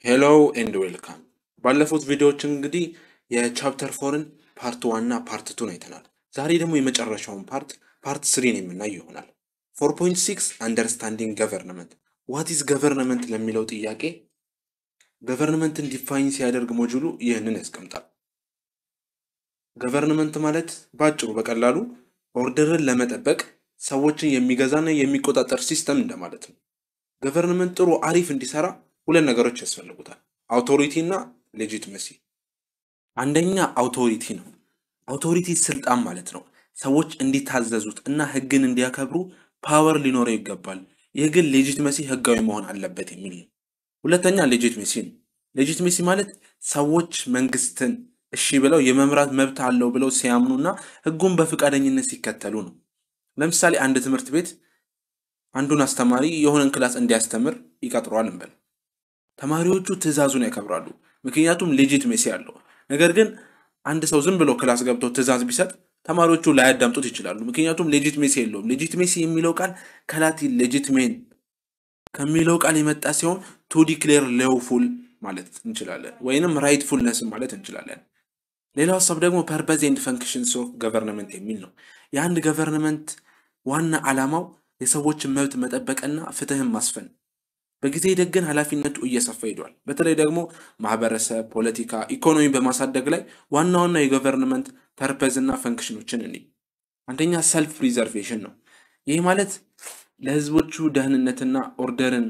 Hello and welcome. ባለፉት ቪዲዮዎች እንግዲህ የቻፕተር 4ን ፓርት 1 እና ፓርት 2 ነው አይተናል። ዛሬ ደግሞ የመጨረሻውን ፓርት 3 የምናይ ይሆናል። 4.6 አንደርስታንዲንግ ገቨርንመንት ዋት ኢዝ ገቨርንመንት ለሚለው ጥያቄ ገቨርንመንትን ዲፋይን ሲያደርግ ሞጁሉ ይህንን ያስቀምጣል። ገቨርንመንት ማለት ባጭሩ በቀላሉ ኦርደርን ለመጠበቅ ሰዎችን የሚገዛና የሚቆጣጠር ሲስተም እንደማለት ነው። ገቨርንመንት ጥሩ አሪፍ እንዲሰራ ሁለት ነገሮች ያስፈልጉታል። አውቶሪቲ እና ሌጂቲመሲ። አንደኛ አውቶሪቲ ነው። አውቶሪቲ ስልጣን ማለት ነው። ሰዎች እንዲታዘዙት እና ህግን እንዲያከብሩ ፓወር ሊኖረው ይገባል። ይህ ግን ሌጂቲመሲ ህጋዊ መሆን አለበት የሚል ነው። ሁለተኛ ሌጂቲመሲ ነው። ሌጂቲመሲ ማለት ሰዎች መንግስትን እሺ ብለው የመምራት መብት አለው ብለው ሲያምኑና ህጉን በፍቃደኝነት ሲከተሉ ነው። ለምሳሌ አንድ ትምህርት ቤት አንዱን አስተማሪ የሆነን ክላስ እንዲያስተምር ይቀጥሯል እንበል። ተማሪዎቹ ትዕዛዙን ያከብራሉ ምክንያቱም ሌጂቲሜሲ አለው። ነገር ግን አንድ ሰው ዝም ብሎ ክላስ ገብቶ ትዕዛዝ ቢሰጥ ተማሪዎቹ ላያዳምጡት ይችላሉ ምክንያቱም ሌጂቲሜሲ የለውም። ሌጂቲሜሲ የሚለው ቃል ከላቲን ሌጂቲሜን ከሚለው ቃል የመጣ ሲሆን ቱ ዲክሌር ሎውፉል ማለት እንችላለን ወይንም ራይትፉልነስ ማለት እንችላለን። ሌላው ሐሳብ ደግሞ ፐርፐዝ ኤንድ ፈንክሽንስ ኦፍ ገቨርንመንት የሚል ነው። የአንድ ገቨርንመንት ዋና ዓላማው የሰዎችን መብት መጠበቅና ፍትህን ማስፈን። በጊዜ ሂደት ግን ኃላፊነቱ እየሰፋ ሄዷል። በተለይ ደግሞ ማህበረሰብ፣ ፖለቲካ፣ ኢኮኖሚ በማሳደግ ላይ ዋና የገቨርንመንት ፐርፐዝ እና ፈንክሽኖችን እንይ። አንደኛ ሰልፍ ፕሪዘርቬሽን ነው። ይህ ማለት ለህዝቦቹ ደህንነትና ኦርደርን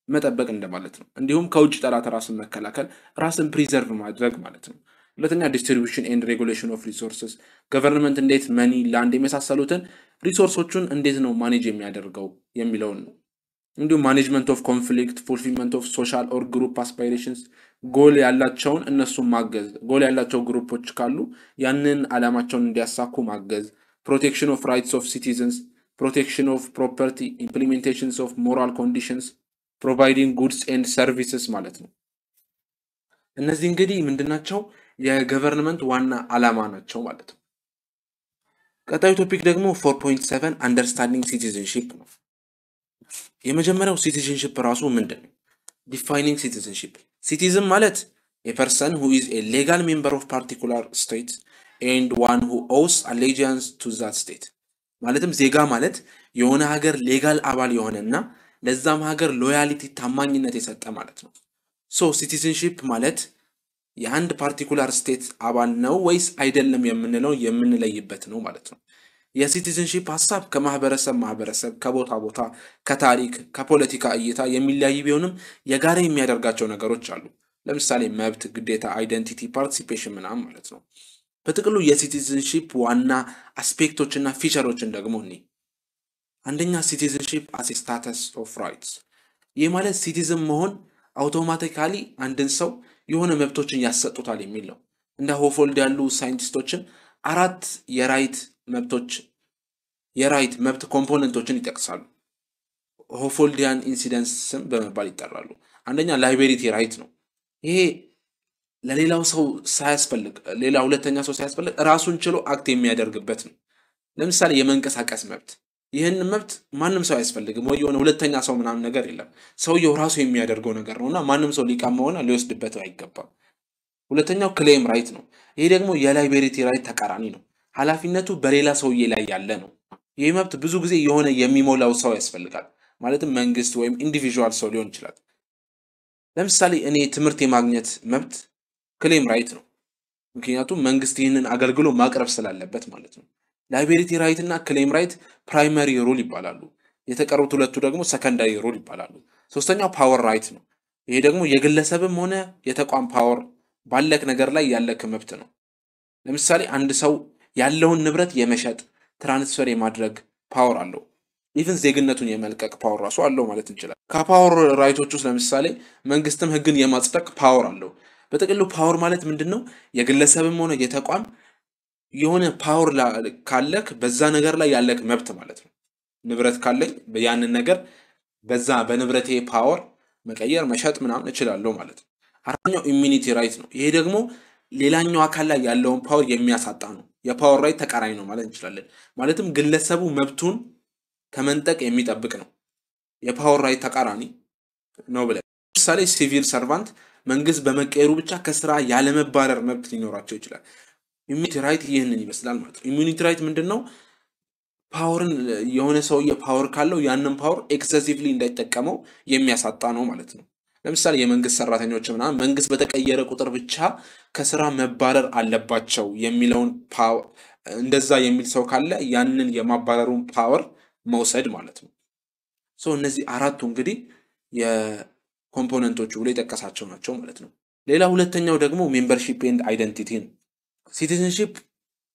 መጠበቅ እንደማለት ነው። እንዲሁም ከውጭ ጠላት ራስን መከላከል፣ ራስን ፕሪዘርቭ ማድረግ ማለት ነው። ሁለተኛ ዲስትሪቢዩሽን ኤንድ ሬጉሌሽን ኦፍ ሪሶርስስ። ገቨርንመንት እንዴት መኒ፣ ላንድ የመሳሰሉትን ሪሶርሶቹን እንዴት ነው ማኔጅ የሚያደርገው የሚለውን ነው። እንዲሁም ማኔጅመንት ኦፍ ኮንፍሊክት፣ ፉልፊልመንት ኦፍ ሶሻል ኦር ግሩፕ አስፓይሬሽንስ። ጎል ያላቸውን እነሱን ማገዝ፣ ጎል ያላቸው ግሩፖች ካሉ ያንን ዓላማቸውን እንዲያሳኩ ማገዝ። ፕሮቴክሽን ኦፍ ራይትስ ኦፍ ሲቲዘንስ፣ ፕሮቴክሽን ኦፍ ፕሮፐርቲ፣ ኢምፕሊሜንቴሽንስ ኦፍ ሞራል ኮንዲሽንስ፣ ፕሮቫይዲንግ ጉድስ ኤንድ ሰርቪስስ ማለት ነው። እነዚህ እንግዲህ ምንድናቸው? የገቨርንመንት ዋና ዓላማ ናቸው ማለት ነው። ቀጣዩ ቶፒክ ደግሞ 4.7 አንደርስታንዲንግ ሲቲዝንሺፕ ነው። የመጀመሪያው ሲቲዝንሺፕ ራሱ ምንድን ነው? ዲፋይኒንግ ሲቲዝንሺፕ። ሲቲዝን ማለት a person who is a legal member of particular state and one who owes allegiance to that state። ማለትም ዜጋ ማለት የሆነ ሀገር ሌጋል አባል የሆነና ለዛም ሀገር ሎያሊቲ ታማኝነት የሰጠ ማለት ነው። ሶ ሲቲዝንሺፕ ማለት የአንድ ፓርቲኩላር ስቴት አባል ነው ወይስ አይደለም የምንለው የምንለይበት ነው ማለት ነው። የሲቲዝንሺፕ ሐሳብ ከማህበረሰብ ከቦታ ቦታ ከታሪክ ከፖለቲካ እይታ የሚለያይ ቢሆንም የጋራ የሚያደርጋቸው ነገሮች አሉ። ለምሳሌ መብት፣ ግዴታ፣ አይደንቲቲ፣ ፓርቲሲፔሽን ምናምን ማለት ነው። በጥቅሉ የሲቲዝንሺፕ ዋና አስፔክቶችና ፊቸሮችን ደግሞ እንይ። አንደኛ ሲቲዝንሺፕ አስ ስታተስ ኦፍ ራይትስ። ይህ ማለት ሲቲዝን መሆን አውቶማቲካሊ አንድን ሰው የሆነ መብቶችን ያሰጡታል የሚል ነው። እንደ ሆፎልድ ያሉ ሳይንቲስቶችን አራት የራይት መብት ኮምፖነንቶችን ይጠቅሳሉ። ሆፎልዲያን ኢንሲደንስም በመባል ይጠራሉ። አንደኛ ላይቤሪቲ ራይት ነው። ይሄ ለሌላው ሰው ሳያስፈልግ ሁለተኛ ሰው ሳያስፈልግ ራሱን ችሎ አክት የሚያደርግበት ነው። ለምሳሌ የመንቀሳቀስ መብት። ይህን መብት ማንም ሰው አያስፈልግም ወይ የሆነ ሁለተኛ ሰው ምናምን ነገር የለም። ሰውየው ራሱ የሚያደርገው ነገር ነውና ማንም ሰው ሊቀማውና ሊወስድበት አይገባም። ሁለተኛው ክሌም ራይት ነው። ይሄ ደግሞ የላይቤሪቲ ራይት ተቃራኒ ነው። ኃላፊነቱ በሌላ ሰውዬ ላይ ያለ ነው። ይህ መብት ብዙ ጊዜ የሆነ የሚሞላው ሰው ያስፈልጋል። ማለትም መንግስት ወይም ኢንዲቪጁዋል ሰው ሊሆን ይችላል። ለምሳሌ እኔ ትምህርት የማግኘት መብት ክሌም ራይት ነው። ምክንያቱም መንግስት ይህንን አገልግሎ ማቅረብ ስላለበት ማለት ነው። ላይቤሪቲ ራይት እና ክሌም ራይት ፕራይመሪ ሩል ይባላሉ። የተቀሩት ሁለቱ ደግሞ ሰከንዳሪ ሩል ይባላሉ። ሶስተኛው ፓወር ራይት ነው። ይሄ ደግሞ የግለሰብም ሆነ የተቋም ፓወር ባለክ ነገር ላይ ያለክ መብት ነው። ለምሳሌ አንድ ሰው ያለውን ንብረት የመሸጥ ትራንስፈር የማድረግ ፓወር አለው። ኢቭን ዜግነቱን የመልቀቅ ፓወር ራሱ አለው ማለት እንችላለን። ከፓወር ራይቶች ውስጥ ለምሳሌ መንግስትም ህግን የማጽደቅ ፓወር አለው። በጥቅሉ ፓወር ማለት ምንድነው? የግለሰብም ሆነ የተቋም የሆነ ፓወር ካለክ በዛ ነገር ላይ ያለክ መብት ማለት ነው። ንብረት ካለኝ ያንን ነገር በዛ በንብረቴ ፓወር መቀየር መሸጥ ምናምን እችላለሁ ማለት ነው። አራተኛው ኢሚኒቲ ራይት ነው። ይሄ ደግሞ ሌላኛው አካል ላይ ያለውን ፓወር የሚያሳጣ ነው። የፓወር ራይት ተቃራኒ ነው ማለት እንችላለን። ማለትም ግለሰቡ መብቱን ከመንጠቅ የሚጠብቅ ነው። የፓወር ራይት ተቃራኒ ነው ብለን ለምሳሌ ሲቪል ሰርቫንት መንግስት በመቀየሩ ብቻ ከስራ ያለመባረር መብት ሊኖራቸው ይችላል። ኢሚኒቲ ራይት ይህንን ይመስላል ማለት ነው። ኢሚኒቲ ራይት ምንድነው? ፓወርን የሆነ ሰውዬ ፓወር ካለው ያንን ፓወር ኤክሰሲቭሊ እንዳይጠቀመው የሚያሳጣ ነው ማለት ነው። ለምሳሌ የመንግስት ሰራተኞች ምናምን መንግስት በተቀየረ ቁጥር ብቻ ከስራ መባረር አለባቸው የሚለውን ፓወር እንደዛ የሚል ሰው ካለ ያንን የማባረሩን ፓወር መውሰድ ማለት ነው። እነዚህ አራቱ እንግዲህ የኮምፖነንቶቹ ብሎ የጠቀሳቸው ናቸው ማለት ነው። ሌላ ሁለተኛው ደግሞ ሜምበርሺፕ ኤንድ አይደንቲቲ ነው። ሲቲዝንሺፕ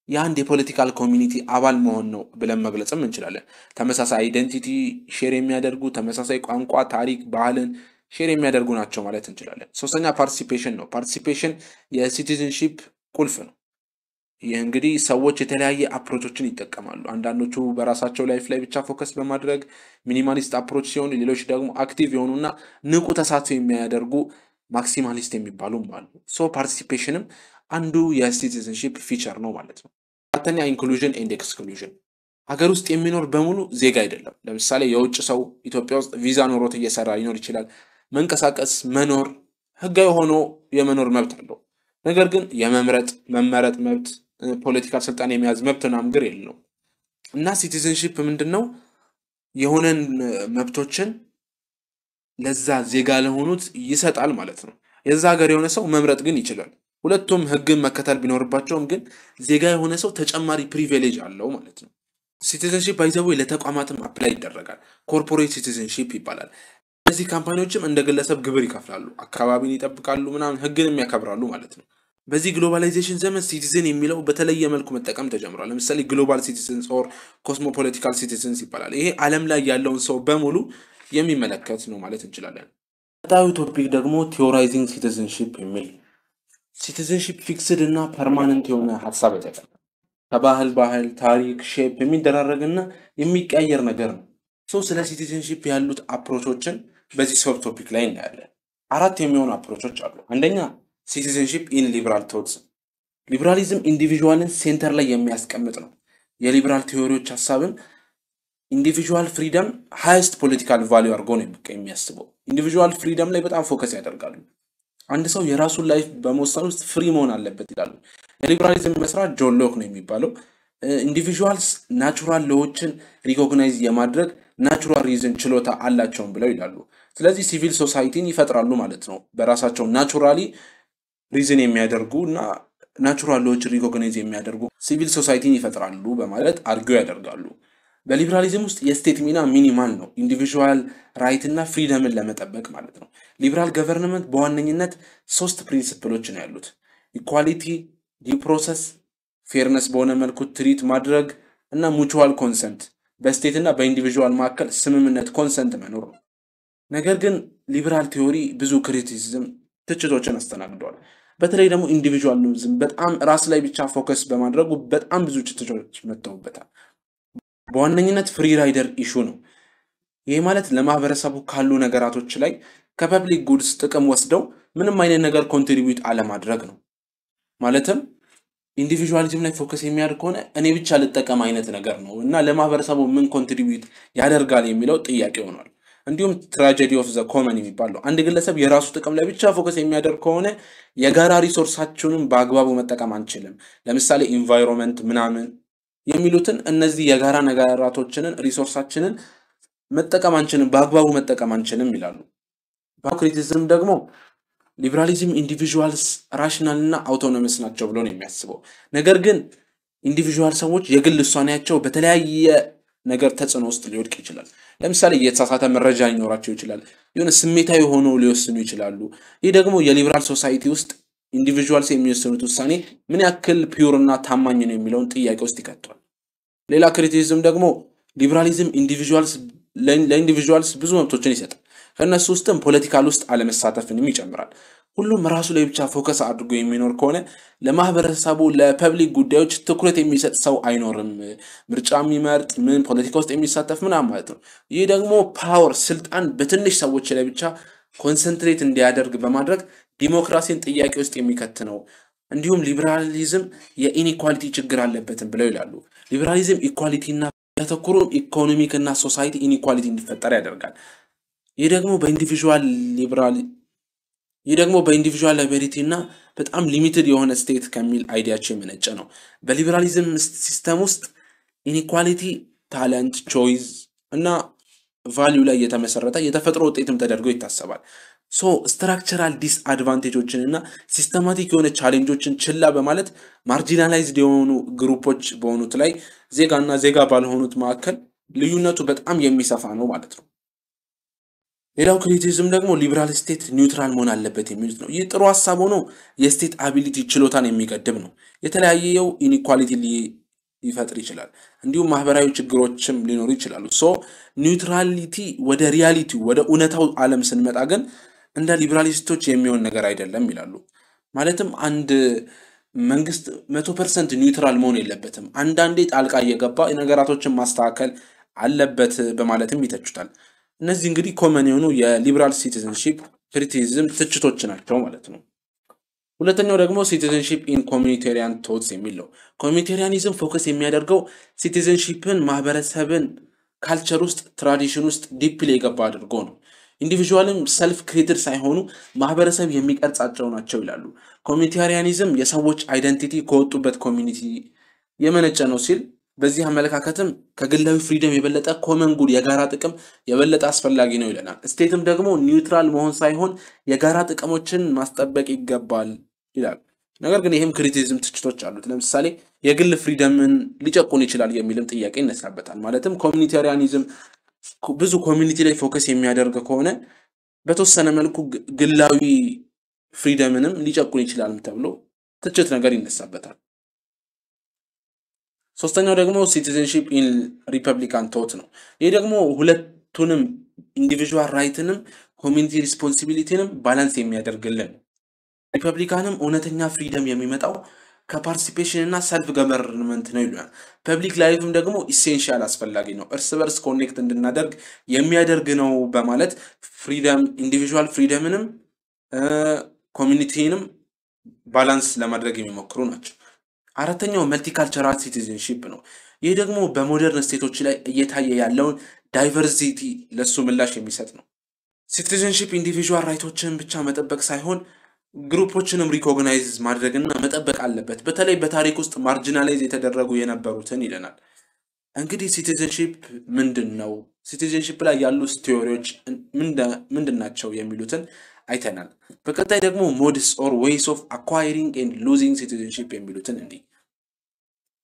የአንድ የፖለቲካል ኮሚኒቲ አባል መሆን ነው ብለን መግለጽም እንችላለን። ተመሳሳይ አይደንቲቲ ሼር የሚያደርጉ ተመሳሳይ ቋንቋ፣ ታሪክ፣ ባህልን ሼር የሚያደርጉ ናቸው ማለት እንችላለን። ሶስተኛ ፓርቲሲፔሽን ነው። ፓርቲሲፔሽን የሲቲዝንሺፕ ቁልፍ ነው። ይህ እንግዲህ ሰዎች የተለያየ አፕሮቾችን ይጠቀማሉ። አንዳንዶቹ በራሳቸው ላይፍ ላይ ብቻ ፎከስ በማድረግ ሚኒማሊስት አፕሮች ሲሆኑ፣ ሌሎች ደግሞ አክቲቭ የሆኑና ንቁ ተሳትፎ የሚያደርጉ ማክሲማሊስት የሚባሉም አሉ። ፓርቲሲፔሽንም አንዱ የሲቲዝንሺፕ ፊቸር ነው ማለት ነው። አራተኛ ኢንክሉዥን ኤንድ ኤክስክሉዥን። ሀገር ውስጥ የሚኖር በሙሉ ዜጋ አይደለም። ለምሳሌ የውጭ ሰው ኢትዮጵያ ውስጥ ቪዛ ኖሮት እየሰራ ሊኖር ይችላል። መንቀሳቀስ፣ መኖር፣ ህጋዊ ሆኖ የመኖር መብት አለው። ነገር ግን የመምረጥ መመረጥ መብት፣ ፖለቲካል ስልጣን የመያዝ መብት ምናምን ግን የለውም። እና ሲቲዝንሺፕ ምንድነው? የሆነን መብቶችን ለዛ ዜጋ ለሆኑት ይሰጣል ማለት ነው። የዛ ሀገር የሆነ ሰው መምረጥ ግን ይችላል። ሁለቱም ህግን መከተል ቢኖርባቸውም ግን ዜጋ የሆነ ሰው ተጨማሪ ፕሪቪሌጅ አለው ማለት ነው። ሲቲዝንሺፕ ባይዘው ለተቋማትም አፕላይ ይደረጋል። ኮርፖሬት ሲቲዝንሺፕ ይባላል። እነዚህ ካምፓኒዎችም እንደ ግለሰብ ግብር ይከፍላሉ፣ አካባቢን ይጠብቃሉ፣ ምናምን ህግንም ያከብራሉ ማለት ነው። በዚህ ግሎባላይዜሽን ዘመን ሲቲዝን የሚለው በተለየ መልኩ መጠቀም ተጀምሯል። ለምሳሌ ግሎባል ሲቲዝንስ ኦር ኮስሞፖሊቲካል ሲቲዝንስ ይባላል። ይሄ ዓለም ላይ ያለውን ሰው በሙሉ የሚመለከት ነው ማለት እንችላለን። ቀጣዩ ቶፒክ ደግሞ ቲዮራይዚንግ ሲቲዝንሺፕ የሚል። ሲቲዝንሺፕ ፊክስድ እና ፐርማነንት የሆነ ሐሳብ አይደለም። ከባህል ታሪክ ሼፕ የሚደራረግና የሚቀያየር ነገር ነው። ስለ ሲቲዝንሺፕ ያሉት አፕሮቾችን በዚህ ሰብ ቶፒክ ላይ እናያለን። አራት የሚሆኑ አፕሮቾች አሉ። አንደኛ ሲቲዝንሺፕ ኢን ሊበራል ቶትስ። ሊበራሊዝም ኢንዲቪጁዋልን ሴንተር ላይ የሚያስቀምጥ ነው። የሊበራል ቲዮሪዎች ሐሳብን ኢንዲቪጁዋል ፍሪደም ሃይስት ፖለቲካል ቫልዩ አድርጎ ነው የሚያስበው። ኢንዲቪጁዋል ፍሪደም ላይ በጣም ፎከስ ያደርጋሉ። አንድ ሰው የራሱን ላይፍ በመወሰን ውስጥ ፍሪ መሆን አለበት ይላሉ። የሊበራሊዝም መስራች ጆን ሎክ ነው የሚባለው። ኢንዲቪጁዋልስ ናቹራል ሎዎችን ሪኮግናይዝ የማድረግ ናቹራል ሪዝን ችሎታ አላቸውም ብለው ይላሉ። ስለዚህ ሲቪል ሶሳይቲን ይፈጥራሉ ማለት ነው። በራሳቸው ናቹራሊ ሪዝን የሚያደርጉ እና ናቹራል ሎዎችን ሪኮግናይዝ የሚያደርጉ ሲቪል ሶሳይቲን ይፈጥራሉ በማለት አርጊው ያደርጋሉ። በሊበራሊዝም ውስጥ የስቴት ሚና ሚኒማል ነው፣ ኢንዲቪጁዋል ራይት እና ፍሪደምን ለመጠበቅ ማለት ነው። ሊበራል ገቨርንመንት በዋነኝነት 3 ፕሪንሲፕሎች ነው ያሉት። ኢኳሊቲ፣ ዲው ፕሮሰስ፣ ፌርነስ በሆነ መልኩ ትሪት ማድረግ እና ሙቹዋል ኮንሰንት፣ በስቴት እና በኢንዲቪጁዋል መካከል ስምምነት ኮንሰንት መኖር ነው። ነገር ግን ሊበራል ቲዮሪ ብዙ ክሪቲሲዝም ትችቶችን አስተናግዷል። በተለይ ደግሞ ኢንዲቪጁዋሊዝም በጣም ራስ ላይ ብቻ ፎከስ በማድረጉ በጣም ብዙ ትችቶች መጥተውበታል። በዋነኝነት ፍሪ ራይደር ኢሹ ነው። ይሄ ማለት ለማህበረሰቡ ካሉ ነገራቶች ላይ ከፐብሊክ ጉድስ ጥቅም ወስደው ምንም አይነት ነገር ኮንትሪቢዩት አለማድረግ ነው። ማለትም ኢንዲቪጁዋሊዝም ላይ ፎከስ የሚያደርግ ከሆነ እኔ ብቻ ልጠቀም አይነት ነገር ነው እና ለማህበረሰቡ ምን ኮንትሪቢዩት ያደርጋል የሚለው ጥያቄ ሆኗል። እንዲሁም ትራጀዲ ኦፍ ዘ ኮመን የሚባለው አንድ ግለሰብ የራሱ ጥቅም ላይ ብቻ ፎከስ የሚያደርግ ከሆነ የጋራ ሪሶርሳችንን በአግባቡ መጠቀም አንችልም። ለምሳሌ ኢንቫይሮንመንት ምናምን የሚሉትን እነዚህ የጋራ ነገራቶችንን ሪሶርሳችንን መጠቀም አንችልም፣ በአግባቡ መጠቀም አንችልም ይላሉ። ክሪቲሲዝም ደግሞ ሊበራሊዝም ኢንዲቪጁዋልስ ራሽናል እና አውቶኖመስ ናቸው ብሎ ነው የሚያስበው። ነገር ግን ኢንዲቪጁዋል ሰዎች የግል ውሳኔያቸው በተለያየ ነገር ተጽዕኖ ውስጥ ሊወድቅ ይችላል። ለምሳሌ የተሳሳተ መረጃ ሊኖራቸው ይችላል፣ የሆነ ስሜታዊ ሆኖ ሊወስኑ ይችላሉ። ይህ ደግሞ የሊበራል ሶሳይቲ ውስጥ ኢንዲቪጁዋልስ የሚወስኑት ውሳኔ ምን ያክል ፒውር እና ታማኝ ነው የሚለውን ጥያቄ ውስጥ ይከቷል። ሌላ ክሪቲሲዝም ደግሞ ሊበራሊዝም ለኢንዲቪጁዋልስ ብዙ መብቶችን ይሰጣል። ከነሱ ውስጥም ፖለቲካል ውስጥ አለመሳተፍንም ይጨምራል። ሁሉም ራሱ ላይ ብቻ ፎከስ አድርጎ የሚኖር ከሆነ ለማህበረሰቡ ለፐብሊክ ጉዳዮች ትኩረት የሚሰጥ ሰው አይኖርም። ምርጫ የሚመርጥ ምን ፖለቲካ ውስጥ የሚሳተፍ ምናምን ማለት ነው። ይህ ደግሞ ፓወር ስልጣን በትንሽ ሰዎች ላይ ብቻ ኮንሰንትሬት እንዲያደርግ በማድረግ ዲሞክራሲን ጥያቄ ውስጥ የሚከት ነው። እንዲሁም ሊበራሊዝም የኢኒኳሊቲ ችግር አለበትም ብለው ይላሉ። ሊበራሊዝም ኢኳሊቲና ያተኩሩ ኢኮኖሚክ እና ሶሳይቲ ኢኒኳሊቲ እንዲፈጠር ያደርጋል። ይህ ደግሞ በኢንዲቪጁዋል ይህ ደግሞ በኢንዲቪጁዋል ላይቢሊቲ እና በጣም ሊሚትድ የሆነ ስቴት ከሚል አይዲያቸው የመነጨ ነው። በሊበራሊዝም ሲስተም ውስጥ ኢኒኳሊቲ ታለንት፣ ቾይስ እና ቫልዩ ላይ የተመሰረተ የተፈጥሮ ውጤትም ተደርጎ ይታሰባል። ሶ ስትራክቸራል ዲስአድቫንቴጆችን እና ሲስተማቲክ የሆነ ቻሌንጆችን ችላ በማለት ማርጂናላይዝድ የሆኑ ግሩፖች በሆኑት ላይ ዜጋና ዜጋ ባልሆኑት መካከል ልዩነቱ በጣም የሚሰፋ ነው ማለት ነው። ሌላው ክሪቲሲዝም ደግሞ ሊበራል ስቴት ኒውትራል መሆን አለበት የሚሉት ነው። ይህ ጥሩ ሀሳብ ሆኖ የስቴት አቢሊቲ ችሎታን የሚገድብ ነው። የተለያየው ኢኒኳሊቲ ሊፈጥር ይችላል። እንዲሁም ማህበራዊ ችግሮችም ሊኖሩ ይችላሉ። ሶ ኒውትራሊቲ ወደ ሪያሊቲ ወደ እውነታው ዓለም ስንመጣ ግን እንደ ሊበራሊስቶች የሚሆን ነገር አይደለም ይላሉ። ማለትም አንድ መንግስት 100% ኒውትራል መሆን የለበትም። አንዳንዴ ጣልቃ እየገባ ነገራቶችን ማስተካከል አለበት በማለትም ይተቹታል። እነዚህ እንግዲህ ኮመን የሆኑ የሊበራል ሲቲዝንሺፕ ክሪቲሲዝም ትችቶች ናቸው ማለት ነው። ሁለተኛው ደግሞ ሲቲዝንሺፕ ኢን ኮሚኒቴሪያን ቶትስ የሚለው ኮሚኒቴሪያኒዝም ፎከስ የሚያደርገው ሲቲዝንሺፕን ማህበረሰብን ካልቸር ውስጥ ትራዲሽን ውስጥ ዲፕሊ የገባ አድርጎ ነው። ኢንዲቪጁዋልም ሰልፍ ክሬትድ ሳይሆኑ ማህበረሰብ የሚቀርጻቸው ናቸው ይላሉ። ኮሚኒቴሪያኒዝም የሰዎች አይደንቲቲ ከወጡበት ኮሚኒቲ የመነጨ ነው ሲል በዚህ አመለካከትም ከግላዊ ፍሪደም የበለጠ ኮመን ጉድ የጋራ ጥቅም የበለጠ አስፈላጊ ነው ይለናል። ስቴትም ደግሞ ኒውትራል መሆን ሳይሆን የጋራ ጥቅሞችን ማስጠበቅ ይገባል ይላል። ነገር ግን ይህም ክሪቲሲዝም ትችቶች አሉት። ለምሳሌ የግል ፍሪደምን ሊጨቁን ይችላል የሚልም ጥያቄ ይነሳበታል። ማለትም ኮሚኒቴሪያኒዝም ብዙ ኮሚኒቲ ላይ ፎከስ የሚያደርግ ከሆነ በተወሰነ መልኩ ግላዊ ፍሪደምንም ሊጨቁን ይችላል ተብሎ ትችት ነገር ይነሳበታል። ሶስተኛው ደግሞ ሲቲዝንሺፕ ኢን ሪፐብሊካን ቶት ነው። ይህ ደግሞ ሁለቱንም ኢንዲቪጁዋል ራይትንም ኮሚኒቲ ሪስፖንሲቢሊቲንም ባላንስ የሚያደርግልን። ሪፐብሊካንም እውነተኛ ፍሪደም የሚመጣው ከፓርቲሲፔሽን እና ሰልፍ ገቨርንመንት ነው ይሉናል። ፐብሊክ ላይፍም ደግሞ ኢሴንሻል አስፈላጊ ነው፣ እርስ በርስ ኮኔክት እንድናደርግ የሚያደርግ ነው በማለት ፍሪደም ኢንዲቪጁዋል ፍሪደምንም ኮሚኒቲንም ባላንስ ለማድረግ የሚሞክሩ ናቸው። አራተኛው መልቲካልቸራል ሲቲዝንሺፕ ነው። ይህ ደግሞ በሞደርን ስቴቶች ላይ እየታየ ያለውን ዳይቨርሲቲ ለሱ ምላሽ የሚሰጥ ነው። ሲቲዝንሺፕ ኢንዲቪጁዋል ራይቶችን ብቻ መጠበቅ ሳይሆን ግሩፖችንም ሪኮግናይዝ ማድረግና መጠበቅ አለበት፣ በተለይ በታሪክ ውስጥ ማርጂናላይዝ የተደረጉ የነበሩትን ይለናል። እንግዲህ ሲቲዝንሺፕ ምንድን ነው? ሲቲዝንሺፕ ላይ ያሉ ቲዮሪዎች ምንድን ናቸው የሚሉትን አይተናል። በቀጣይ ደግሞ ሞድስ ኦር ዌይስ ኦፍ አኳይሪንግ ኤንድ ሉዚንግ ሲቲዝንሺፕ የሚሉትን እንዲህ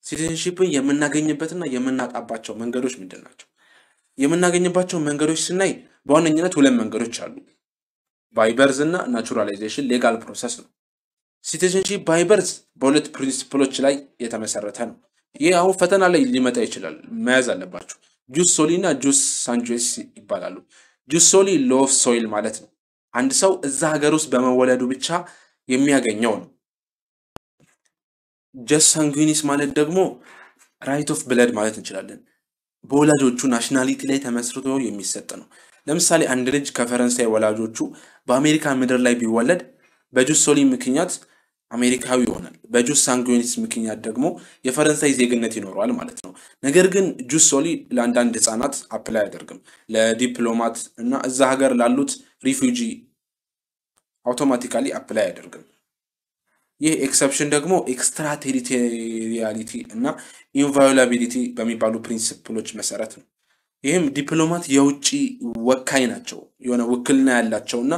ሲቲዝንሺፕን የምናገኝበትና የምናጣባቸው መንገዶች ምንድን ናቸው? የምናገኝባቸው መንገዶች ስናይ በዋነኝነት ሁለት መንገዶች አሉ። ባይበርዝ እና ናቹራላይዜሽን ሌጋል ፕሮሰስ ነው። ሲቲዝንሺፕ ባይበርዝ በሁለት ፕሪንሲፕሎች ላይ የተመሰረተ ነው። ይህ አሁን ፈተና ላይ ሊመጣ ይችላል፣ መያዝ አለባቸው። ጁስ ሶሊ እና ጁስ ሳንጁስ ይባላሉ። ጁስ ሶሊ ሎ ኦፍ ሶይል ማለት ነው። አንድ ሰው እዛ ሀገር ውስጥ በመወለዱ ብቻ የሚያገኘው ነው። ጀስ ሳንጉኒስ ማለት ደግሞ ራይት ኦፍ ብለድ ማለት እንችላለን። በወላጆቹ ናሽናሊቲ ላይ ተመስርቶ የሚሰጥ ነው። ለምሳሌ አንድ ልጅ ከፈረንሳይ ወላጆቹ በአሜሪካ ምድር ላይ ቢወለድ በጁስ ሶሊ ምክንያት አሜሪካዊ ይሆናል። በጁስ ሳንጉኒስ ምክንያት ደግሞ የፈረንሳይ ዜግነት ይኖረዋል ማለት ነው። ነገር ግን ጁስ ሶሊ ለአንዳንድ ህፃናት አፕላይ አያደርግም። ለዲፕሎማት እና እዛ ሀገር ላሉት ሪፊውጂ አውቶማቲካሊ አፕላይ አያደርግም። ይህ ኤክሰፕሽን ደግሞ ኤክስትራ ቴሪቶሪያሊቲ እና ኢንቫዮላቢሊቲ በሚባሉ ፕሪንሲፕሎች መሰረት ነው። ይህም ዲፕሎማት የውጭ ወካይ ናቸው፣ የሆነ ውክልና ያላቸውና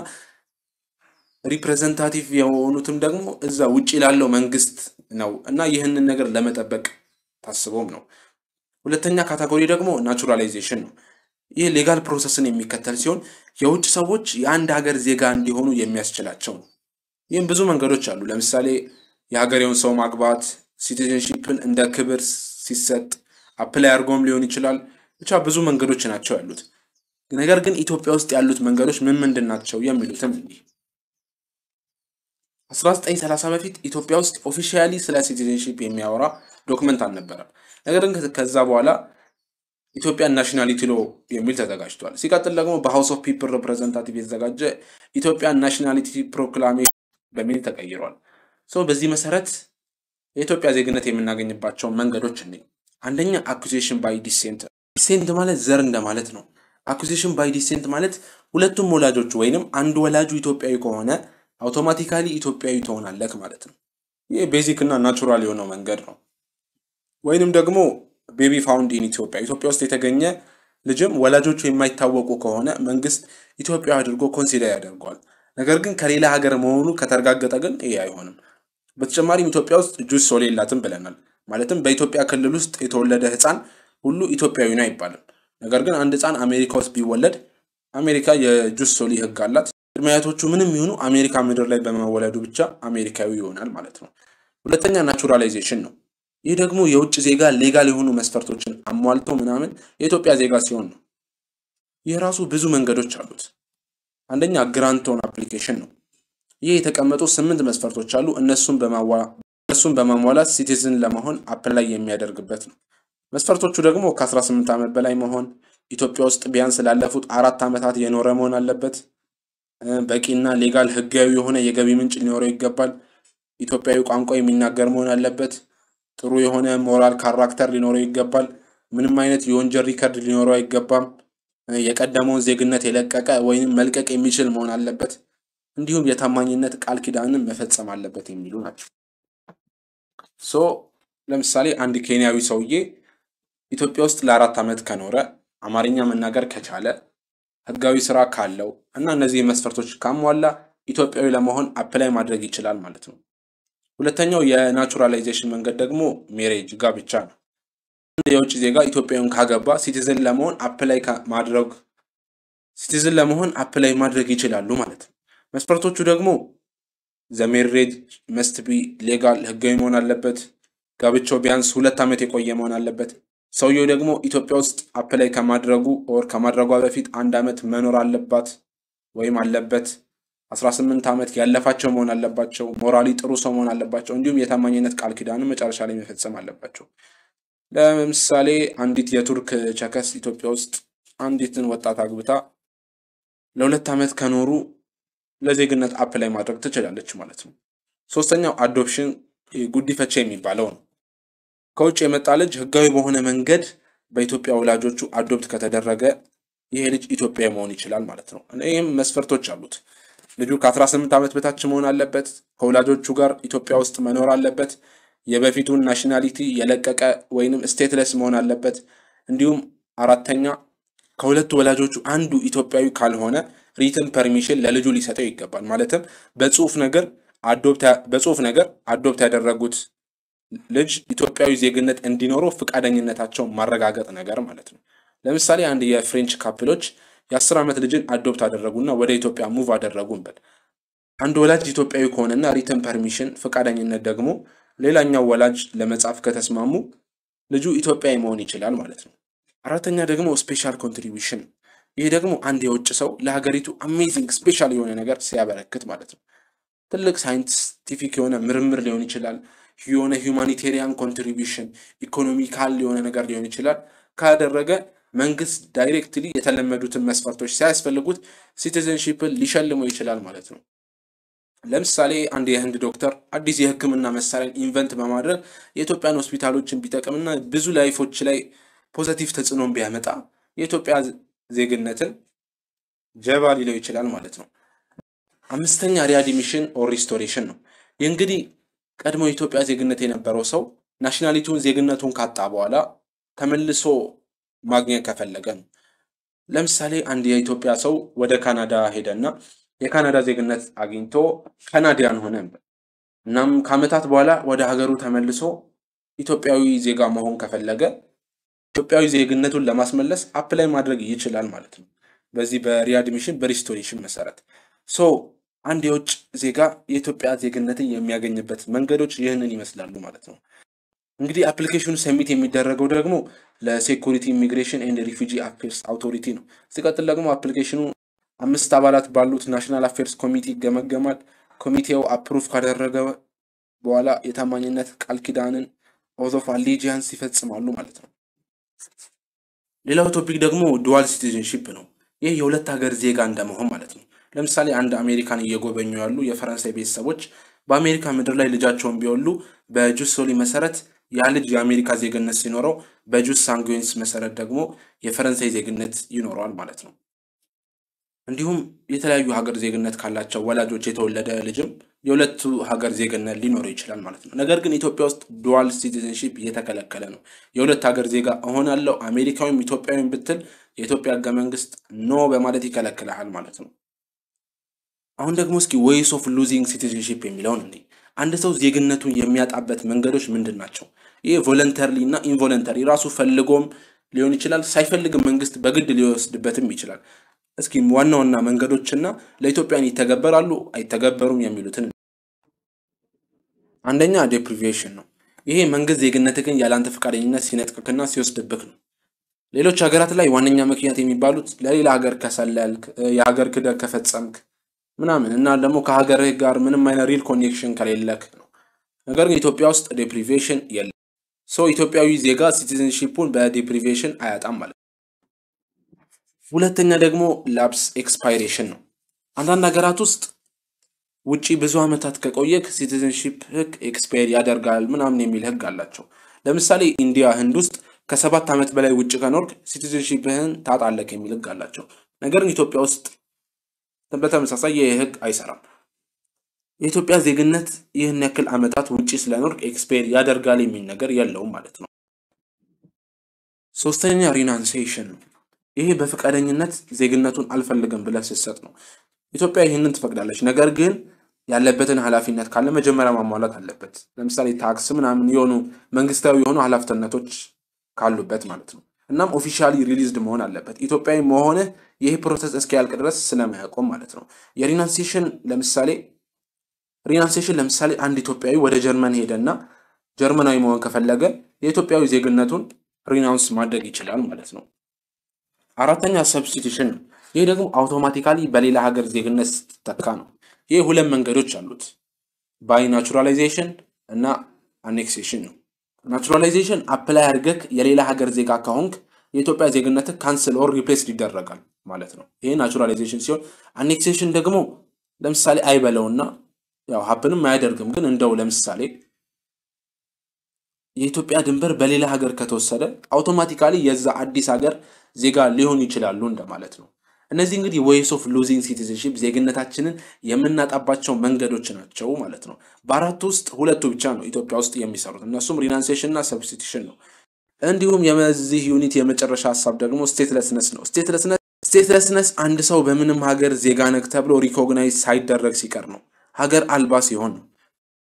ሪፕሬዘንታቲቭ የሆኑትም ደግሞ እዛ ውጪ ላለው መንግስት ነው እና ይህንን ነገር ለመጠበቅ ታስቦም ነው። ሁለተኛ ካቴጎሪ ደግሞ ናቹራላይዜሽን ነው። ይህ ሌጋል ፕሮሰስን የሚከተል ሲሆን የውጭ ሰዎች የአንድ ሀገር ዜጋ እንዲሆኑ የሚያስችላቸው ነው። ይህም ብዙ መንገዶች አሉ። ለምሳሌ የሀገሬውን ሰው ማግባት፣ ሲቲዝንሺፕን እንደ ክብር ሲሰጥ አፕላይ አድርጎም ሊሆን ይችላል። ብቻ ብዙ መንገዶች ናቸው ያሉት። ነገር ግን ኢትዮጵያ ውስጥ ያሉት መንገዶች ምንድን ናቸው የሚሉትም እንዲህ 1930 በፊት ኢትዮጵያ ውስጥ ኦፊሻሊ ስለ ሲቲዝንሺፕ የሚያወራ ዶክመንት አልነበረም። ነገር ግን ከዛ በኋላ ኢትዮጵያ ናሽናሊቲ ሎ የሚል ተዘጋጅቷል። ሲቀጥል ደግሞ በሃውስ ኦፍ ፒፕል ሪፕሬዘንታቲቭ የተዘጋጀ ኢትዮጵያ ናሽናሊቲ ፕሮክላሜሽን በሚል ተቀይሯል። በዚህ መሰረት የኢትዮጵያ ዜግነት የምናገኝባቸው መንገዶች እንዴ አንደኛ አኩዜሽን ባይ ዲሴንት። ዲሴንት ማለት ዘር እንደማለት ነው። አኩዜሽን ባይ ዲሴንት ማለት ሁለቱም ወላጆቹ ወይንም አንድ ወላጁ ኢትዮጵያዊ ከሆነ አውቶማቲካሊ ኢትዮጵያዊ ትሆናለህ ማለት ነው። ይህ ቤዚክ እና ናቹራል የሆነው መንገድ ነው። ወይንም ደግሞ ቤቢ ፋውንድ ኢን ኢትዮጵያ ውስጥ የተገኘ ልጅም ወላጆቹ የማይታወቁ ከሆነ መንግስት ኢትዮጵያ አድርጎ ኮንሲደር ያደርገዋል። ነገር ግን ከሌላ ሀገር መሆኑ ከተረጋገጠ ግን ይሄ አይሆንም። በተጨማሪም ኢትዮጵያ ውስጥ ጁስ ሶል የላትም ብለናል። ማለትም በኢትዮጵያ ክልል ውስጥ የተወለደ ህፃን ሁሉ ኢትዮጵያዊ ነው አይባልም። ነገር ግን አንድ ህፃን አሜሪካ ውስጥ ቢወለድ አሜሪካ የጁስ ሶሊ ህግ አላት። ቅድመ አያቶቹ ምንም ይሁኑ አሜሪካ ምድር ላይ በመወለዱ ብቻ አሜሪካዊ ይሆናል ማለት ነው። ሁለተኛ ናቹራላይዜሽን ነው። ይህ ደግሞ የውጭ ዜጋ ሌጋል የሆኑ መስፈርቶችን አሟልቶ ምናምን የኢትዮጵያ ዜጋ ሲሆን ነው። ይህ ራሱ ብዙ መንገዶች አሉት። አንደኛ ግራንት ኦን አፕሊኬሽን ነው። ይህ የተቀመጡ 8 መስፈርቶች አሉ። እነሱን በማሟላት ሲቲዝን ለመሆን አፕላይ የሚያደርግበት ነው። መስፈርቶቹ ደግሞ ከ18 ዓመት በላይ መሆን፣ ኢትዮጵያ ውስጥ ቢያንስ ላለፉት 4 ዓመታት የኖረ መሆን አለበት፣ በቂና ሌጋል ህጋዊ የሆነ የገቢ ምንጭ ሊኖረው ይገባል፣ ኢትዮጵያዊ ቋንቋ የሚናገር መሆን አለበት፣ ጥሩ የሆነ ሞራል ካራክተር ሊኖረው ይገባል፣ ምንም አይነት የወንጀል ሪከርድ ሊኖረው አይገባም፣ የቀደመውን ዜግነት የለቀቀ ወይንም መልቀቅ የሚችል መሆን አለበት፣ እንዲሁም የታማኝነት ቃል ኪዳንን መፈጸም አለበት የሚሉ ናቸው። ለምሳሌ አንድ ኬንያዊ ሰውዬ ኢትዮጵያ ውስጥ ለ4 ዓመት ከኖረ፣ አማርኛ መናገር ከቻለ፣ ህጋዊ ስራ ካለው እና እነዚህ መስፈርቶች ካሟላ ኢትዮጵያዊ ለመሆን አፕላይ ማድረግ ይችላል ማለት ነው። ሁለተኛው የናቹራላይዜሽን መንገድ ደግሞ ሜሬጅ ጋብቻ ነው። አንድ የውጭ ዜጋ ኢትዮጵያዊን ካገባ ሲቲዝን ለመሆን አፕላይ ይችላሉ ማለት ነው። መስፈርቶቹ ደግሞ ዘ ሜሬጅ መስት ቢ ሌጋል ህጋዊ መሆን አለበት፣ ጋብቻው ቢያንስ 2 ዓመት የቆየ መሆን አለበት፣ ሰውየው ደግሞ ኢትዮጵያ ውስጥ አፕላይ ከማድረጓ በፊት 1 ዓመት መኖር አለባት ወይም አለበት፣ 18 ዓመት ያለፋቸው መሆን አለባቸው፣ ሞራሊ ጥሩ ሰው መሆን አለባቸው፣ እንዲሁም የታማኝነት ቃል ኪዳንን መጨረሻ ላይ መፈጸም አለባቸው። ለምሳሌ አንዲት የቱርክ ቸከስ ኢትዮጵያ ውስጥ አንዲትን ወጣት አግብታ ለ2 ዓመት ከኖሩ ለዜግነት አፕላይ ማድረግ ትችላለች ማለት ነው። ሶስተኛው አዶፕሽን ጉዲፈቻ የሚባለው ነው። ከውጭ የመጣ ልጅ ህጋዊ በሆነ መንገድ በኢትዮጵያ ወላጆቹ አዶፕት ከተደረገ ይሄ ልጅ ኢትዮጵያዊ መሆን ይችላል ማለት ነው። ይህም መስፈርቶች አሉት። ልጁ ከ18 ዓመት በታች መሆን አለበት፣ ከወላጆቹ ጋር ኢትዮጵያ ውስጥ መኖር አለበት፣ የበፊቱን ናሽናሊቲ የለቀቀ ወይንም ስቴትለስ መሆን አለበት፣ እንዲሁም አራተኛ ከሁለቱ ወላጆቹ አንዱ ኢትዮጵያዊ ካልሆነ ሪትን ፐርሚሽን ለልጁ ሊሰጠው ይገባል። ማለትም በጽሁፍ ነገር አዶፕት ያደረጉት ልጅ ኢትዮጵያዊ ዜግነት እንዲኖረው ፍቃደኝነታቸው ማረጋገጥ ነገር ማለት ነው። ለምሳሌ አንድ የፍሬንች ካፕሎች የ10 ዓመት ልጅን አዶፕት አደረጉና ወደ ኢትዮጵያ ሙቭ አደረጉ እንበል። አንድ ወላጅ ኢትዮጵያዊ ከሆነና ሪትን ፐርሚሽን ፍቃደኝነት ደግሞ ሌላኛው ወላጅ ለመጻፍ ከተስማሙ ልጁ ኢትዮጵያዊ መሆን ይችላል ማለት ነው። አራተኛ ደግሞ ስፔሻል ኮንትሪቢዩሽን። ይሄ ደግሞ አንድ የውጭ ሰው ለሀገሪቱ አሜዚንግ ስፔሻል የሆነ ነገር ሲያበረክት ማለት ነው። ትልቅ ሳይንቲፊክ የሆነ ምርምር ሊሆን ይችላል፣ የሆነ ሁማኒቴሪያን ኮንትሪቢዩሽን ኢኮኖሚካል የሆነ ነገር ሊሆን ይችላል። ካደረገ መንግስት ዳይሬክትሊ የተለመዱትን መስፈርቶች ሳያስፈልጉት ሲቲዝንሺፕን ሊሸልመው ይችላል ማለት ነው። ለምሳሌ አንድ የህንድ ዶክተር አዲስ የህክምና መሳሪያን ኢንቨንት በማድረግ የኢትዮጵያን ሆስፒታሎችን ቢጠቅምና ብዙ ላይፎች ላይ ፖዚቲቭ ተጽዕኖን ቢያመጣ የኢትዮጵያ ዜግነትን ጀባ ሊለው ይችላል ማለት ነው። አምስተኛ ሪአድሚሽን ኦር ሪስቶሬሽን ነው። እንግዲህ ቀድሞ የኢትዮጵያ ዜግነት የነበረው ሰው ናሽናሊቲውን ዜግነቱን ካጣ በኋላ ተመልሶ ማግኘት ከፈለገ ነው። ለምሳሌ አንድ የኢትዮጵያ ሰው ወደ ካናዳ ሄደና የካናዳ ዜግነት አግኝቶ ካናዲያን ሆነ። እናም ከዓመታት በኋላ ወደ ሀገሩ ተመልሶ ኢትዮጵያዊ ዜጋ መሆን ከፈለገ ኢትዮጵያዊ ዜግነቱን ለማስመለስ አፕላይ ማድረግ ይችላል ማለት ነው። በዚህ በሪአድሚሽን በሪስቶሬሽን መሰረት አንድ የውጭ ዜጋ የኢትዮጵያ ዜግነትን የሚያገኝበት መንገዶች ይህንን ይመስላሉ ማለት ነው። እንግዲህ አፕሊኬሽኑ ሰሚት የሚደረገው ደግሞ ለሴኩሪቲ ኢሚግሬሽን ኤንድ ሪፊጂ አፌርስ አውቶሪቲ ነው። ሲቀጥል ደግሞ አፕሊኬሽኑ 5 አባላት ባሉት ናሽናል አፌርስ ኮሚቴ ይገመገማል። ኮሚቴው አፕሩቭ ካደረገ በኋላ የታማኝነት ቃል ኪዳንን ኦዝ ኦፍ አሊጂያንስ ይፈጽማሉ ማለት ነው። ሌላው ቶፒክ ደግሞ ዱዋል ሲቲዝንሺፕ ነው። ይህ የሁለት ሀገር ዜጋ እንደመሆን ማለት ነው። ለምሳሌ አንድ አሜሪካን እየጎበኙ ያሉ የፈረንሳይ ቤተሰቦች በአሜሪካ ምድር ላይ ልጃቸውን ቢወሉ በጁስ ሶሊ መሰረት ያ ልጅ የአሜሪካ ዜግነት ሲኖረው በጁስ ሳንጉዊንስ መሰረት ደግሞ የፈረንሳይ ዜግነት ይኖረዋል ማለት ነው። እንዲሁም የተለያዩ ሀገር ዜግነት ካላቸው ወላጆች የተወለደ ልጅም የሁለቱ ሀገር ዜግነት ሊኖረው ይችላል ማለት ነው። ነገር ግን ኢትዮጵያ ውስጥ ዱዋል ሲቲዝንሺፕ እየተከለከለ ነው። የሁለት ሀገር ዜጋ እሆናለሁ አሜሪካዊም ኢትዮጵያዊም ብትል የኢትዮጵያ ህገ መንግስት ኖ በማለት ይከለክልሃል ማለት ነው። አሁን ደግሞ እስኪ ዌይስ ኦፍ ሉዚንግ ሲቲዝንሺፕ የሚለውን እንዴ አንድ ሰው ዜግነቱን የሚያጣበት መንገዶች ምንድን ናቸው? ይሄ ቮለንተሪ እና ኢንቮለንተሪ ራሱ ፈልጎም ሊሆን ይችላል፣ ሳይፈልግ መንግስት በግድ ሊወስድበትም ይችላል። እስኪ ዋና ዋና መንገዶችና ለኢትዮጵያን ይተገበራሉ አይተገበሩም የሚሉትን። አንደኛ ዴፕሪቬሽን ነው። ይሄ መንግስት ዜግነትህን ያላንተ ፈቃደኝነት ሲነጥቅክና ሲወስድብክ ነው። ሌሎች ሀገራት ላይ ዋነኛ ምክንያት የሚባሉት ለሌላ ሀገር ከሰለልክ፣ የሀገር ክህደት ከፈጸምክ ምናምን እና ደግሞ ከሀገርህ ጋር ምንም አይነት ሪል ኮኔክሽን ከሌለክ ነው። ነገር ግን ኢትዮጵያ ውስጥ ዴፕሪቬሽን የለም። ሶ ኢትዮጵያዊ ዜጋ ሲቲዝንሺፑን በዴፕሪቬሽን አያጣም ማለት ነው። ሁለተኛ ደግሞ ላፕስ ኤክስፓይሬሽን ነው። አንዳንድ ሀገራት ውስጥ ውጪ ብዙ ዓመታት ከቆየክ ሲቲዝንሺፕ ህግ ኤክስፓየር ያደርጋል ምናምን የሚል ህግ አላቸው። ለምሳሌ ኢንዲያ፣ ህንድ ውስጥ ከ7 ዓመት በላይ ውጪ ከኖርክ ሲቲዝንሺፕህን ታጣለክ የሚል ህግ አላቸው። ነገር ግን ኢትዮጵያ ውስጥ በተመሳሳይ ይህ ህግ አይሰራም። የኢትዮጵያ ዜግነት ይህን ያክል ዓመታት ውጪ ስለኖርክ ኤክስፓየር ያደርጋል የሚል ነገር የለውም ማለት ነው። ሶስተኛ ሪናንሴሽን ነው። ይሄ በፈቃደኝነት ዜግነቱን አልፈልግም ብለህ ስትሰጥ ነው። ኢትዮጵያ ይህንን ትፈቅዳለች። ነገር ግን ያለበትን ኃላፊነት ካለ መጀመሪያ ማሟላት አለበት። ለምሳሌ ታክስ ምናምን የሆኑ መንግስታዊ የሆኑ ኃላፊነቶች ካሉበት ማለት ነው። እናም ኦፊሻሊ ሪሊዝድ መሆን አለበት። ኢትዮጵያዊ መሆንህ ይሄ ፕሮሰስ እስኪያልቅ ድረስ ስለማያቆም ማለት ነው። የሪናንሴሽን ለምሳሌ አንድ ኢትዮጵያዊ ወደ ጀርመን ሄደና ጀርመናዊ መሆን ከፈለገ የኢትዮጵያዊ ዜግነቱን ሪናንስ ማድረግ ይችላል ማለት ነው። አራተኛ ሰብስቲቱሽን ነው። ይሄ ደግሞ አውቶማቲካሊ በሌላ ሀገር ዜግነት ስትተካ ነው። ይሄ ሁለት መንገዶች አሉት፣ ባይ ናቹራላይዜሽን እና አኔክሴሽን ነው። ናቹራላይዜሽን አፕላይ አድርገክ የሌላ ሀገር ዜጋ ከሆንክ የኢትዮጵያ ዜግነት ካንስል ኦር ሪፕሌስ ይደረጋል ማለት ነው። ይሄ ናቹራላይዜሽን ሲሆን፣ አኔክሴሽን ደግሞ ለምሳሌ አይበለውና ያው ሀፕንም አያደርግም፣ ግን እንደው ለምሳሌ የኢትዮጵያ ድንበር በሌላ ሀገር ከተወሰደ አውቶማቲካሊ የዛ አዲስ ሀገር ዜጋ ሊሆን ይችላሉ እንደማለት ነው። እነዚህ እንግዲህ ዌይስ ኦፍ ሉዚንግ ሲቲዝንሺፕ ዜግነታችንን የምናጣባቸው መንገዶች ናቸው ማለት ነው። በአራቱ ውስጥ ሁለቱ ብቻ ነው ኢትዮጵያ ውስጥ የሚሰሩት፣ እነሱም ሪናንሴሽን እና ሰብስቲቱሽን ነው። እንዲሁም የዚህ ዩኒት የመጨረሻ ሀሳብ ደግሞ ስቴትለስነስ ነው። ስቴትለስነስ አንድ ሰው በምንም ሀገር ዜጋ ነክ ተብሎ ሪኮግናይዝ ሳይደረግ ሲቀር ነው፣ ሀገር አልባ ሲሆን ነው።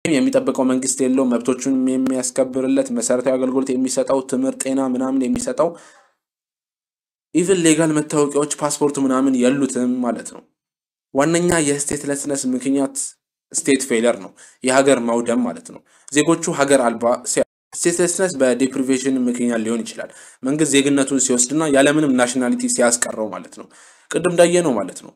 የሚጠብቀው መንግስት የለው፣ መብቶቹን የሚያስከብርለት፣ መሰረታዊ አገልግሎት የሚሰጠው፣ ትምህርት፣ ጤና ምናምን የሚሰጠው፣ ኢቭን ሌጋል መታወቂያዎች ፓስፖርት ምናምን የሉትም ማለት ነው። ዋነኛ የስቴትለስነስ ምክንያት ስቴት ፌለር ነው፣ የሀገር መውደም ማለት ነው። ዜጎቹ ሀገር አልባ ስቴትለስነስ በዴፕሪቬሽን ምክንያት ሊሆን ይችላል። መንግስት ዜግነቱን ሲወስድና ያለምንም ናሽናሊቲ ሲያስቀረው ማለት ነው። ቅድም እንዳየ ነው ማለት ነው።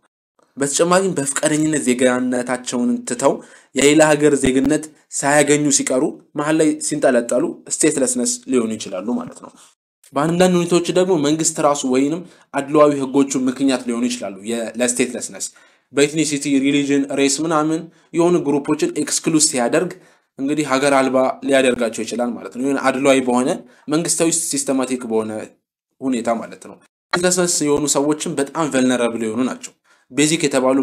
በተጨማሪም በፍቃደኝነት ዜግነታቸውን ትተው የሌላ ሀገር ዜግነት ሳያገኙ ሲቀሩ መሀል ላይ ሲንጠለጠሉ ስቴትለስነስ ሊሆኑ ይችላሉ ማለት ነው። በአንዳንድ ሁኔታዎች ደግሞ መንግስት ራሱ ወይንም አድሏዊ ህጎቹ ምክንያት ሊሆኑ ይችላሉ ለስቴትለስነስ። በኤትኒሲቲ፣ ሪሊጅን፣ ሬስ ምናምን የሆኑ ግሩፖችን ኤክስክሉዝ ሲያደርግ እንግዲህ ሀገር አልባ ሊያደርጋቸው ይችላል ማለት ነው። ይሄን አድሏዊ በሆነ መንግስታዊ ሲስተማቲክ በሆነ ሁኔታ ማለት ነው። ስቴትለስነስ የሆኑ ሰዎችን በጣም ቨልነራብል የሆኑ ናቸው። ቤዚክ የተባሉ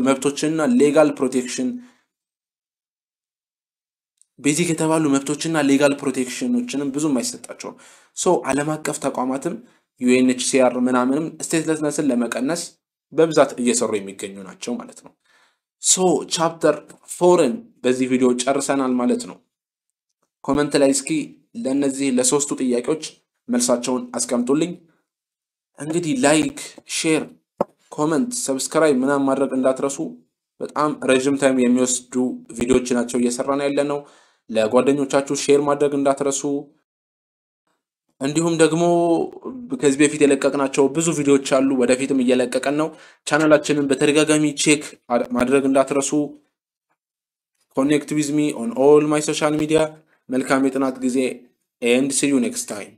መብቶችና ሌጋል ፕሮቴክሽኖችንም ብዙም አይሰጣቸውም። ዓለም አቀፍ ተቋማትም ዩኤንኤችሲአር ምናምንም ስቴትለስነስን ለመቀነስ በብዛት እየሰሩ የሚገኙ ናቸው ማለት ነው። ቻፕተር 4ን በዚህ ቪዲዮ ጨርሰናል ማለት ነው። ኮሜንት ላይ እስኪ ለነዚህ ለሶስቱ ጥያቄዎች መልሳቸውን አስቀምጡልኝ። እንግዲህ ላይክ፣ ሼር፣ ኮሜንት፣ ሰብስክራይብ ምናምን ማድረግ እንዳትረሱ። በጣም ረጅም ታይም የሚወስዱ ቪዲዮዎች ናቸው እየሰራን ያለነው። ለጓደኞቻችሁ ሼር ማድረግ እንዳትረሱ። እንዲሁም ደግሞ ከዚህ በፊት የለቀቅናቸው ብዙ ቪዲዮዎች አሉ፣ ወደፊትም እየለቀቀን ነው። ቻናላችንን በተደጋጋሚ ቼክ ማድረግ እንዳትረሱ። ኮኔክት ዊዝ ሚ ኦን ኦል ማይ ሶሻል ሚዲያ። መልካም የጥናት ጊዜ and see you next time.